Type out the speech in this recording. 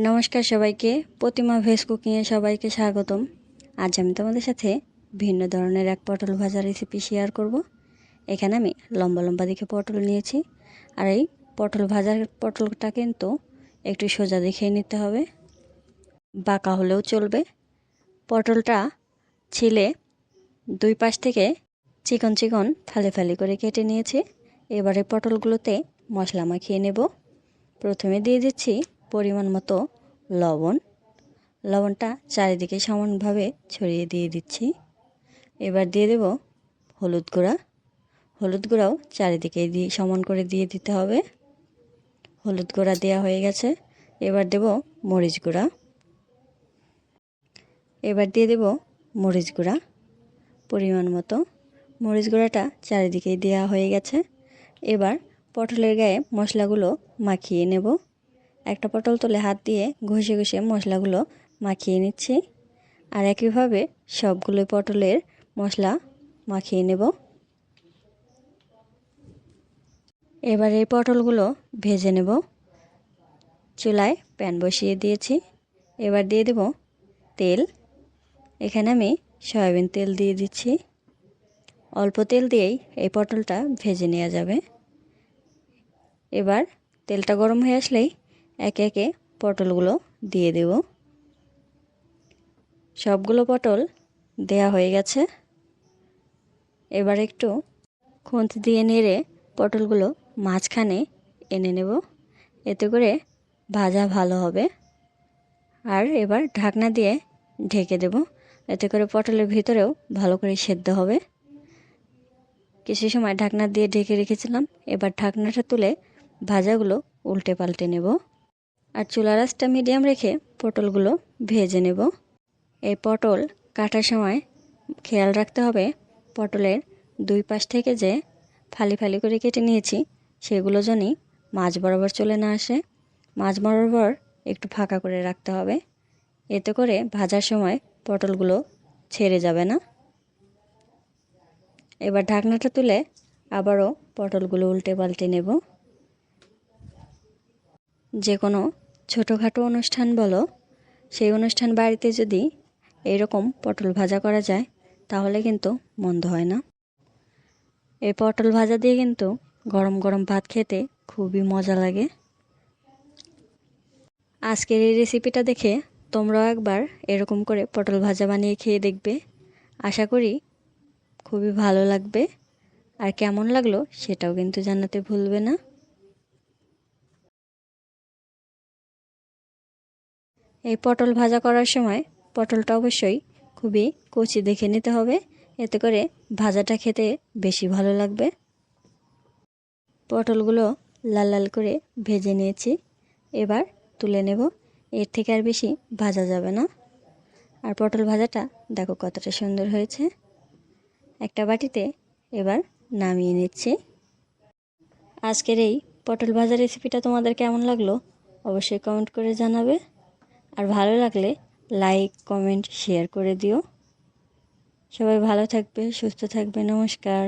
নমস্কার সবাইকে, প্রতিমা ভেজ কুকিংয়ে সবাইকে স্বাগতম। আজ আমি তোমাদের সাথে ভিন্ন ধরনের এক পটল ভাজা রেসিপি শেয়ার করব। এখানে আমি লম্বা লম্বা দেখে পটল নিয়েছি, আর এই পটলটা কিন্তু একটু সোজা দেখে নিতে হবে, বাঁকা হলেও চলবে। পটলটা ছিলে দুই পাশ থেকে চিকন চিকন ফালি ফালি করে কেটে নিয়েছি। এবারে পটলগুলোতে মশলা মাখিয়ে নেব। প্রথমে দিয়ে দিচ্ছি পরিমাণ মতো লবণটা চারিদিকে সমানভাবে ছড়িয়ে দিয়ে দিচ্ছি। এবার দিয়ে দেব হলুদ গুঁড়াও চারিদিকে সমান করে দিয়ে দিতে হবে। হলুদ গুঁড়া দেওয়া হয়ে গেছে। এবার দেব মরিচ গুঁড়া। পরিমাণ মতো মরিচ গুঁড়াটা চারিদিকে দেওয়া হয়ে গেছে। এবার পটলের গায়ে মশলাগুলো মাখিয়ে নেব। একটা পটল তুলে হাত দিয়ে ঘষে ঘষে মশলাগুলো মাখিয়ে নিচ্ছি, আর একইভাবে সবগুলো পটলের মশলা মাখিয়ে নেব। এবার এই পটলগুলো ভেজে নেব। চুলায় প্যান বসিয়ে দিয়েছি। এবার দিয়ে দেব তেল। এখানে আমি সয়াবিন তেল দিয়ে দিচ্ছি। অল্প তেল দিয়েই এই পটলটা ভেজে নেওয়া যাবে। এবার তেলটা গরম হয়ে আসলেই একে একে পটলগুলো দিয়ে দেব। সবগুলো পটল দেয়া হয়ে গেছে। এবার একটু খুন্তি দিয়ে নেড়ে পটলগুলো মাঝখানে এনে নেব, এতে করে ভাজা ভালো হবে। আর এবার ঢাকনা দিয়ে ঢেকে দেব, এতে করে পটলের ভিতরেও ভালো করে সেদ্ধ হবে। কিছু সময় ঢাকনা দিয়ে ঢেকে রেখেছিলাম। এবার ঢাকনাটা তুলে ভাজাগুলো উল্টে পাল্টে নেব, আর চুলার আঁচটা মিডিয়াম রেখে পটলগুলো ভেজে নেব। এই পটল কাটার সময় খেয়াল রাখতে হবে পটলের দুই পাশ থেকে যে ফালি ফালি করে কেটে নিয়েছি সেগুলো যেন মাঝ বরাবর চলে না আসে। মাঝ বরাবর একটু ফাঁকা করে রাখতে হবে, এতে করে ভাজার সময় পটলগুলো ছেড়ে যাবে না। এবার ঢাকনাটা তুলে আবারও পটলগুলো উল্টে পাল্টে নেব। যে কোনো ছোটোখাটো অনুষ্ঠান বলো, সেই অনুষ্ঠান বাড়িতে যদি এইরকম পটল ভাজা করা যায় তাহলে কিন্তু মন্দ হয় না। এই পটল ভাজা দিয়ে কিন্তু গরম গরম ভাত খেতে খুবই মজা লাগে। আজকের এই রেসিপিটা দেখে তোমরাও একবার এরকম করে পটল ভাজা বানিয়ে খেয়ে দেখবে। আশা করি খুবই ভালো লাগবে, আর কেমন লাগলো সেটাও কিন্তু জানাতে ভুলবে না। এই পটল ভাজা করার সময় পটলটা অবশ্যই খুবই কচি দেখে নিতে হবে, এতে করে ভাজাটা খেতে বেশি ভালো লাগবে। পটলগুলো লাল লাল করে ভেজে নিয়েছি, এবার তুলে নেব। এর থেকে আর বেশি ভাজা যাবে না। আর পটল ভাজাটা দেখো কতটা সুন্দর হয়েছে। একটা বাটিতে এবার নামিয়ে নিচ্ছি। আজকের এই পটল ভাজা রেসিপিটা তোমাদের কেমন লাগলো অবশ্যই কমেন্ট করে জানাবে, আর ভালো লাগলে লাইক কমেন্ট শেয়ার করে দিও। সবাই ভালো থাকবে, সুস্থ থাকবে। নমস্কার।